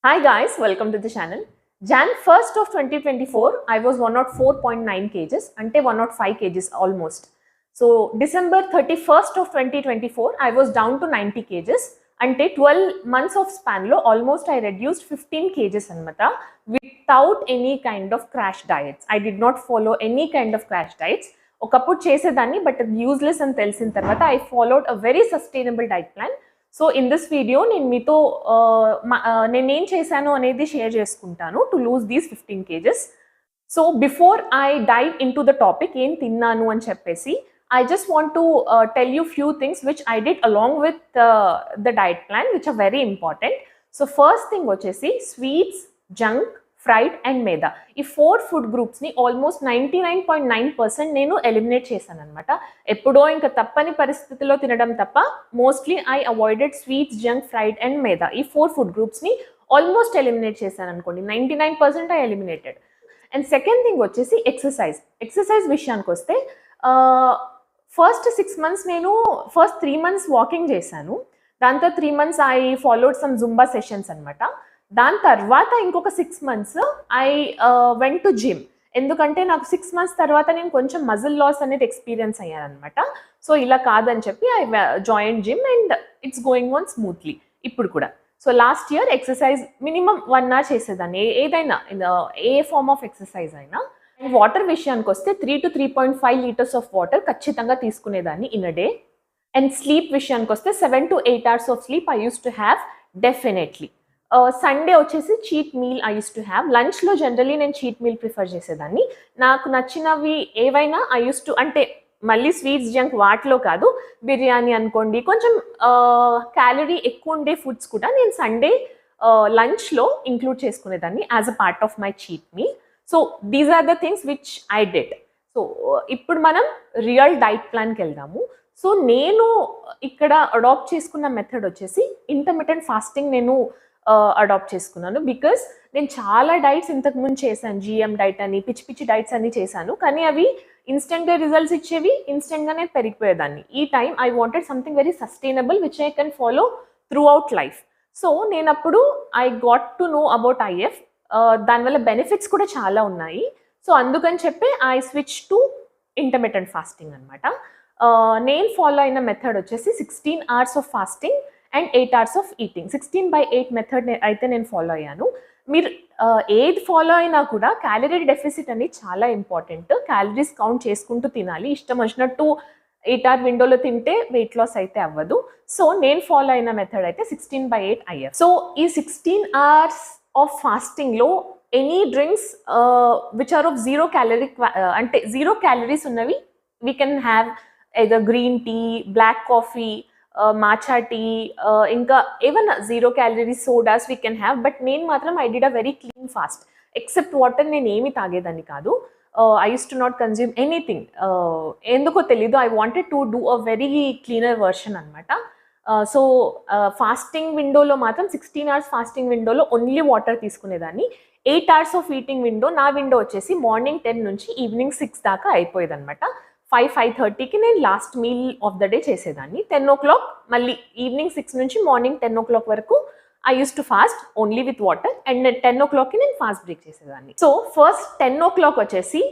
Hi guys, welcome to the channel. Jan 1st of 2024, I was 104.9 kgs, ante 105 kgs almost. So December 31st of 2024, I was down to 90 kgs. Ante 12 months of span lo almost I reduced 15 kgs anamata without any kind of crash diets. I did not follow any kind of crash diets. ఒకప్పుడు చేసేదాన్ని but useless అని తెలిసిన తర్వాత I followed a very sustainable diet plan. So in this video నేను మీతో నేనేం చేశాను అనేది షేర్ చేసుకుంటాను to lose these 15 kgs. So before I dive into the topic ఏం తిన్నాను అని చెప్పేసి I just want to tell you few things which I did along with the diet plan which are very important. So first thing వచ్చేసి sweets, junk, fried and maida ఈ 4 food గ్రూప్స్ని almost 99.9% నేను eliminate చేశాను అనమాట. ఎప్పుడో ఇంకా తప్పని పరిస్థితిలో తినడం తప్ప mostly I avoided sweets, junk, fried and maida. ఈ 4 ఫుడ్ గ్రూప్స్ని ఆల్మోస్ట్ ఎలిమినేట్ చేశాను అనుకోండి. 99% I eliminated. And second thing వచ్చేసి ఎక్సర్సైజ్ విషయానికి వస్తే ఫస్ట్ 6 months నేను ఫస్ట్ 3 months వాకింగ్ చేశాను. దాంతో 3 months I followed some Zumba sessions అనమాట. దాని తర్వాత ఇంకొక 6 months I went to gym. ఎందుకంటే నాకు 6 months తర్వాత నేను కొంచెం మజిల్ లాస్ అనేది ఎక్స్పీరియన్స్ అయ్యాను అనమాట. సో ఇలా కాదని చెప్పి I join gym and it's going on smoothly ఇప్పుడు కూడా. So last year exercise minimum 1 hour చేసేదాన్ని, ఏదైనా ఏ ఫార్మ్ ఆఫ్ ఎక్సర్సైజ్ అయినా. అండ్ వాటర్ విషయానికి వస్తే 3 to 3.5 liters ఆఫ్ వాటర్ ఖచ్చితంగా తీసుకునేదాన్ని in a day. And sleep విషయానికి వస్తే 7 to 8 hours of sleep I use to have definitely. Sunday వచ్చేసి cheat meal I use to have. లంచ్లో జనరలీ నేను చీట్ మీల్ ప్రిఫర్ చేసేదాన్ని. నాకు నచ్చినవి ఏవైనా ఐ యూస్ టు, అంటే మళ్ళీ స్వీట్స్, జంక్ వాటిలో కాదు, బిర్యానీ అనుకోండి, కొంచెం క్యాలరీ ఎక్కువ ఉండే ఫుడ్స్ కూడా నేను సండే లంచ్లో ఇంక్లూడ్ చేసుకునేదాన్ని as a part of my cheat meal. So these are the things which I did. So ఇప్పుడు మనం రియల్ డైట్ ప్లాన్కి వెళ్దాము. సో నేను ఇక్కడ అడాప్ట్ చేసుకున్న మెథడ్ వచ్చేసి ఇంటర్మిటెంట్ ఫాస్టింగ్ నేను అడాప్ట్ చేసుకున్నాను. బికాస్ నేను చాలా డైట్స్ ఇంతకుముందు చేశాను, జిఎం డైట్ అని, పిచ్చి పిచ్చి డైట్స్ అన్ని చేశాను, కానీ అవి ఇన్స్టెంట్గా రిజల్ట్స్ ఇచ్చేవి, ఇన్స్టెంట్గానే పెరిగిపోయేదాన్ని. ఈ time I wanted something very sustainable which I can follow through out life. So నేను అప్పుడు I got to know about if. దానివల్ల బెనిఫిట్స్ కూడా చాలా ఉన్నాయి. సో అందుకని చెప్పి I switch to intermittent fasting అనమాట. నేను ఫాలో అయిన మెథడ్ వచ్చేసి 16 hours of fasting and 8 hours of eating. 16/8 method అయితే నేను ఫాలో అయ్యాను. మీరు ఏది ఫాలో అయినా కూడా క్యాలరీ డెఫిసిట్ అనేది చాలా ఇంపార్టెంట్. క్యాలరీస్ కౌంట్ చేసుకుంటూ తినాలి. ఇష్టం వచ్చినట్టు 8 hour విండోలో తింటే వెయిట్ లాస్ అయితే అవ్వదు. సో నేను ఫాలో అయిన మెథడ్ అయితే 16/8 IF. సో ఈ 16 hours ఆఫ్ ఫాస్టింగ్లో any drinks which are of zero calorie, అంటే జీరో క్యాలరీస్ ఉన్నవి we can have either green tea, black coffee, matcha tea, ఇంకా ఏమన్నా zero calorie sodas we can have. But నేను మాత్రం I did a very clean fast. Except water నేను ఏమి తాగేదాన్ని కాదు. I use to not consume anything. ఎందుకో తెలీదు, I wanted to do a very cleaner version అనమాట. సో ఫాస్టింగ్ విండోలో మాత్రం 16 hours ఫాస్టింగ్ విండోలో ఓన్లీ వాటర్ తీసుకునేదాన్ని. 8 hours ఆఫ్ ఈటింగ్ విండో, నా విండో వచ్చేసి మార్నింగ్ 10 నుంచి ఈవినింగ్ 6 దాకా అయిపోయేది అనమాట. 5-5:30కి నేను last meal of the day చేసేదాన్ని. 10 o'clock మళ్ళీ ఈవినింగ్ 6 నుంచి మార్నింగ్ 10 o'clock వరకు I use to fast only with water. And 10 o'clockకి నేను ఫాస్ట్ బ్రేక్ చేసేదాన్ని. సో ఫస్ట్ 10 o'clock వచ్చేసి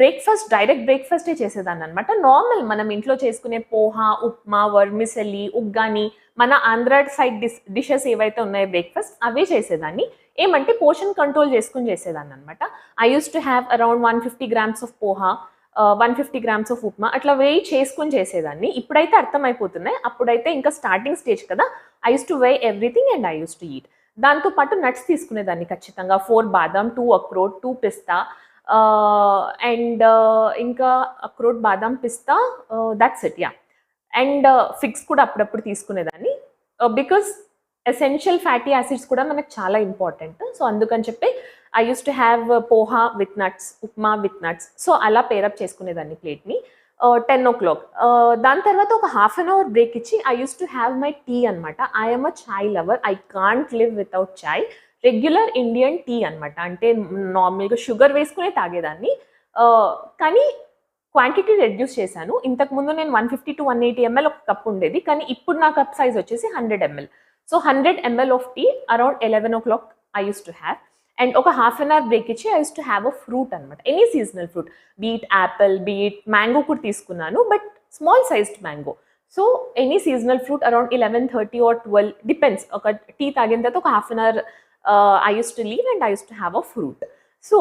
బ్రేక్ఫాస్ట్, డైరెక్ట్ బ్రేక్ఫాస్టే చేసేదాన్ని అనమాట. నార్మల్ మనం ఇంట్లో చేసుకునే పోహా, ఉప్మా, వర్మిసెలి, ఉగ్గాని, మన ఆంధ్ర సైడ్ డిషెస్ ఏవైతే ఉన్నాయో బ్రేక్ఫాస్ట్ అవే చేసేదాన్ని. ఏమంటే పోర్షన్ కంట్రోల్ చేసుకుని చేసేదాన్ని అనమాట. I use to have around 150 grams of poha, 150 grams of upma, అట్లా వెయి చేసుకుని చేసేదాన్ని. ఇప్పుడైతే అర్థమైపోతున్నాయి, అప్పుడైతే ఇంకా స్టార్టింగ్ స్టేజ్ కదా. I use to weigh everything and I use to eat. దాంతోపాటు నట్స్ తీసుకునేదాన్ని ఖచ్చితంగా. 4 బాదాం, 2 అక్రోట్, 2 పిస్తా, అండ్ ఇంకా అక్రోట్, బాదాం, పిస్తా, that's it. Yeah. And figs కూడా అప్పుడప్పుడు తీసుకునేదాన్ని. బికాస్ ఎసెన్షియల్ ఫ్యాటీ యాసిడ్స్ కూడా మనకు చాలా ఇంపార్టెంట్. సో అందుకని చెప్పి I use to have poha with nuts, upma with nuts. So అలా పేరప్ చేసుకునేదాన్ని ప్లేట్ని. 10 o'clock దాని తర్వాత ఒక 1/2 an hour బ్రేక్ ఇచ్చి I use to have my tea అనమాట. I'm a chai lover. I can't live without chai. Regular Indian tea అనమాట. అంటే నార్మల్గా షుగర్ వేసుకునే తాగేదాన్ని, కానీ క్వాంటిటీ రెడ్యూస్ చేశాను. ఇంతకుముందు నేను 150 to 180 ml ఒక కప్ ఉండేది, కానీ ఇప్పుడు నా కప్ సైజ్ వచ్చేసి 100 ml. So 100 ml of tea around 11 o'clock I used to have. And ఒక హాఫ్ అన్ అవర్ బ్రేక్ ఇచ్చి I use to have a fruit అనమాట, any seasonal fruit, be it apple, be it mango కూడా తీసుకున్నాను, but small sized mango. So any seasonal fruit around 11:30 or 12 depends. ఒక tea తాగిన తర్వాత ఒక half an hour I use to leave and I use to have a fruit. So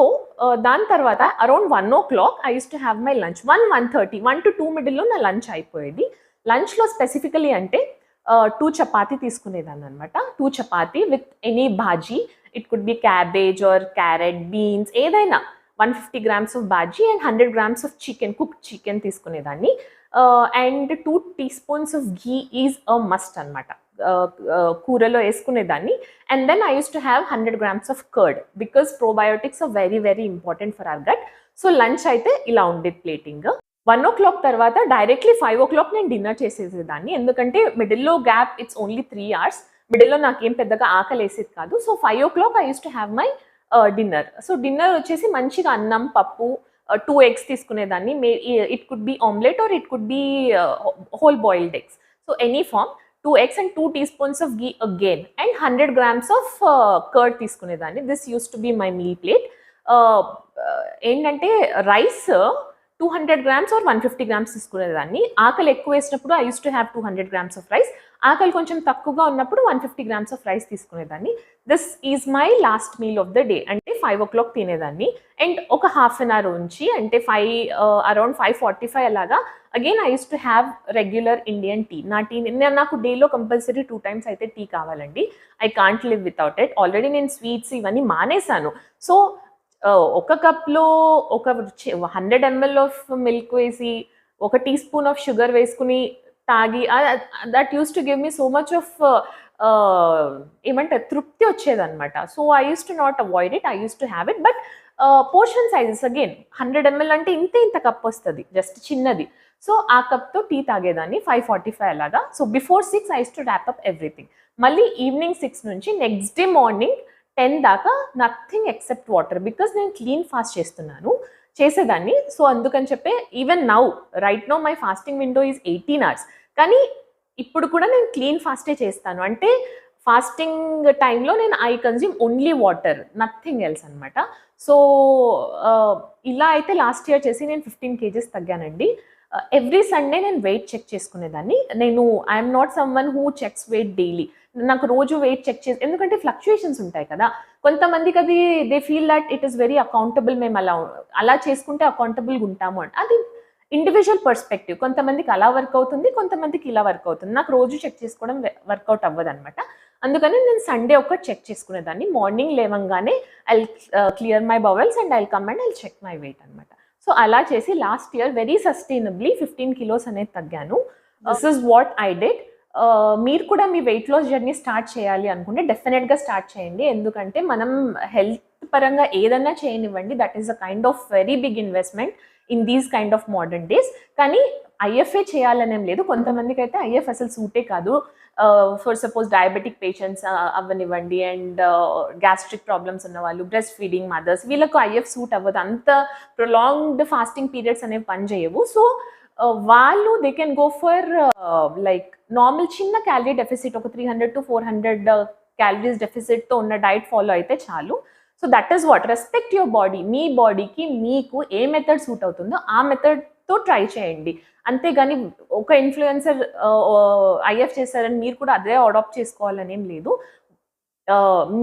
దాని తర్వాత around 1 o'clock I use to have my lunch. 1:30, 1 to 2 మిడిల్లో నా lunch అయిపోయేది. లంచ్లో స్పెసిఫికలీ అంటే 2 చపాతీ తీసుకునేదాన్ని అనమాట. 2 chapati with any bhaji. It could be cabbage or carrot, beans, ఏదైనా. 150 grams of bhaji and 100 grams of chicken, cooked chicken తీసుకునేదాన్ని. And 2 teaspoons of ghee is a must అనమాట, కూరలో వేసుకునేదాన్ని. And then I used to have 100 grams of curd because probiotics are very very important for our gut. So lunch అయితే ఇలా ఉండేది plating. 1 o'clock తర్వాత directly 5 o'clock నేను dinner చేసేసేదాన్ని, ఎందుకంటే మిడిల్లో gap it's only 3 hours. మిడిల్లో నాకేం పెద్దగా ఆకలి వేసేది కాదు. So 5 o'clock I use to have my dinner. So dinner వచ్చేసి మంచిగా అన్నం, పప్పు, 2 eggs తీసుకునేదాన్ని. It could be omelette or it could be whole boiled eggs. So any form, 2 eggs and 2 teaspoons of ghee again and 100 grams of curd తీసుకునేదాన్ని. This use to be my meal plate. ఏంటంటే rice 200 grams or 150 grams తీసుకునేదాన్ని. ఆకలి ఎక్కువ వేసినప్పుడు I use to have 200 grams of rice. ఆకలి కొంచెం తక్కువగా ఉన్నప్పుడు 150 grams of rice తీసుకునేదాన్ని. This is my last meal of the day. అంటే 5 o'clock తినేదాన్ని. అండ్ ఒక హాఫ్ అన్ అవర్ ఉంచి, అంటే అరౌండ్ 5:45 అలాగా again I use to have regular Indian tea. నాకు డేలో కంపల్సరీ 2 times అయితే టీ కావాలండి. I can't live without it. Already నేను స్వీట్స్ ఇవన్నీ మానేశాను. సో ఒక కప్లో ఒక 100 ml ఆఫ్ మిల్క్ వేసి, 1 teaspoon ఆఫ్ షుగర్ వేసుకుని తాగి, that use to give me so much of ఏమంటారు, తృప్తి వచ్చేదన్నమాట. So I use to not avoid it, I use to have it. But portion sizes again 100 ml అంటే ఇంత cup వస్తుంది, just చిన్నది. సో ఆ కప్తో టీ తాగేదాన్ని 5:45 అలాగా. So before 6 I use to wrap up everything. మళ్ళీ ఈవినింగ్ 6 నుంచి నెక్స్ట్ డే మార్నింగ్ 10 దాకా నథింగ్ ఎక్సెప్ట్ వాటర్, బికాస్ నేను క్లీన్ ఫాస్ట్ చేసేదాన్ని. సో అందుకని చెప్పే even now right now my fasting window is 18 hours. కానీ ఇప్పుడు కూడా నేను క్లీన్ ఫాస్టే చేస్తాను. అంటే ఫాస్టింగ్ టైంలో నేను I consume only water, nothing else అనమాట. సో ఇలా అయితే లాస్ట్ ఇయర్ చేసి నేను 15 kgs తగ్గానండి. ఎవ్రీ సండే నేను వెయిట్ చెక్ చేసుకునేదాన్ని. I'm not someone who checks weight daily. నాకు రోజు వెయిట్ చెక్ చేసి, ఎందుకంటే ఫ్లక్చుయేషన్స్ ఉంటాయి కదా. కొంతమందికి అది they feel that it is very accountable, మేము అలా చేసుకుంటే అకౌంటబుల్గా ఉంటాము అంటే అది ఇండివిజువల్ పర్స్పెక్టివ్. కొంతమందికి అలా వర్క్ అవుతుంది, కొంతమందికి ఇలా వర్క్ అవుతుంది. నాకు రోజు చెక్ చేసుకోవడం వర్కౌట్ అవ్వదు అనమాట. అందుకని నేను సండే ఒకటి చెక్ చేసుకునేదాన్ని. మార్నింగ్ లేవంగానే I clear my bowels and I come and I check my weight అనమాట. సో అలా చేసి last year very sustainably 15 kilos అనేది తగ్గాను. This is what I did. మీరు కూడా మీ వెయిట్ లాస్ జర్నీ స్టార్ట్ చేయాలి అనుకుంటే డెఫినెట్గా స్టార్ట్ చేయండి. ఎందుకంటే మనం హెల్త్ పరంగా ఏదన్నా చేయనివ్వండి, that is a kind of very big investment in these kind of modern days. కానీ ఐఎఫ్ఏ చేయాలనేం లేదు. కొంతమందికి అయితే ఐఎఫ్ అసలు సూటే కాదు. ఫర్ సపోజ్ డయాబెటిక్ పేషెంట్స్ అవ్వనివ్వండి, అండ్ గ్యాస్ట్రిక్ ప్రాబ్లమ్స్ ఉన్న వాళ్ళు, బ్రెస్ట్ ఫీడింగ్ మదర్స్, వీళ్ళకు ఐఎఫ్ సూట్ అవ్వదు. అంత ప్రొలాంగ్డ్ ఫాస్టింగ్ పీరియడ్స్ అనేవి పనిచేయవు. సో వాళ్ళు they can go for like normal చిన్న క్యాలరీ డెఫిసిట్, ఒక 300 to 400 calories డెఫిసిట్తో ఉన్న డైట్ ఫాలో అయితే చాలు. So that is what, respect your body. మీ బాడీకి మీకు ఏ మెథడ్ సూట్ అవుతుందో ఆ మెథడ్తో ట్రై చేయండి. అంతేగాని ఒక ఇన్ఫ్లుయెన్సర్ ఐఎఫ్ చేశారని మీరు కూడా అదే అడాప్ట్ చేసుకోవాలని ఏం లేదు.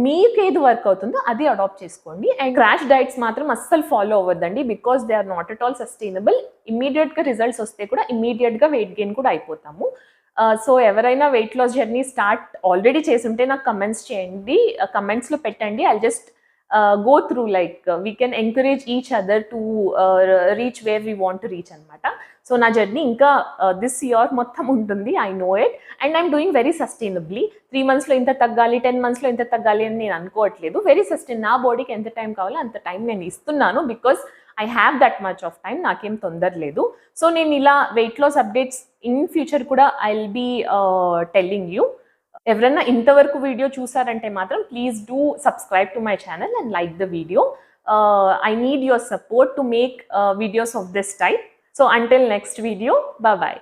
మీకు ఏది వర్క్ అవుతుందో అది అడాప్ట్ చేసుకోండి. అండ్ క్రాష్ డైట్స్ మాత్రం అస్సలు ఫాలో అవ్వద్దండి, because they are not at all sustainable. ఇమ్మీడియట్గా రిజల్ట్స్ వస్తే కూడా ఇమ్మీడియట్గా వెయిట్ గెయిన్ కూడా అయిపోతాము. సో ఎవరైనా weight loss journey start already చేసి ఉంటే నాకు కమెంట్స్ చేయండి, కమెంట్స్లో పెట్టండి. I just go through, like we can encourage each other to reach where we want to reach అనమాట. సో నా జర్నీ ఇంకా దిస్ ఇయర్ మొత్తం ఉంటుంది, I know it. And I'm doing very సస్టైనబ్లీ. 3 monthsలో ఇంత తగ్గాలి, 10 monthsలో ఇంత తగ్గాలి అని నేను అనుకోవట్లేదు. వెరీ సస్టైన్, నా బాడీకి ఎంత టైం కావాలో అంత టైం నేను ఇస్తున్నాను, because I have that much of time. నాకేం తొందర లేదు. సో నేను ఇలా weight loss updates in future కూడా I will be telling you. ఎవరైనా ఇంతవరకు వీడియో చూసారంటే మాత్రం please do subscribe to my channel and like the video. I need your support to make videos of this type. So until next video, bye bye.